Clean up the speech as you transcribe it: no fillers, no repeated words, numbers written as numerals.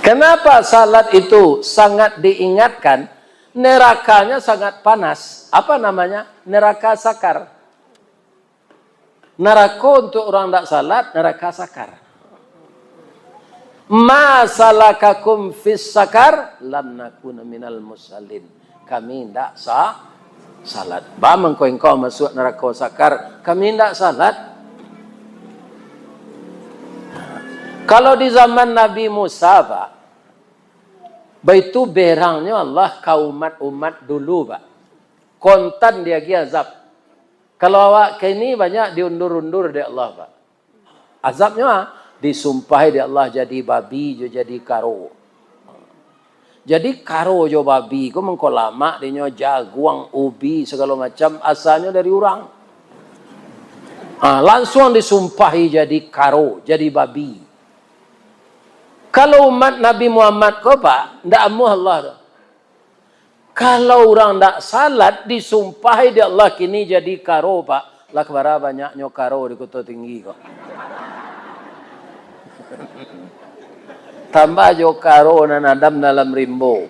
Kenapa salat itu sangat diingatkan? Nerakanya sangat panas. Apa namanya? Neraka sakar. Neraka untuk orang tak salat, neraka sakar. Ma salakakum fis sakar? Lam nakuna minal musallin. Kami tidak salat. Bagaimana engkau masuk neraka sakar? Kami tidak salat. Kalau di zaman Nabi Musa, Pak, itu berangnya Allah ke umat dulu, Pak. Kontan dia azab. Kalau awak ke ini banyak diundur-undur di Allah, Pak. Azabnya disumpahi di Allah jadi babi, jadi karo. Jadi karo jo babi, kau mengko lama dia jaguang, ubi segala macam asalnya dari orang. Langsung disumpahi jadi karo, jadi babi. Kalau umat Nabi Muhammad kau Pak, ndak amuh Allah tu. Kalau orang ndak salat disumpahi di Allah kini jadi karo Pak. Lah kebara banyaknya karo di Kota Tinggi kok. Tambah jo karo nan adam dalam rimbo.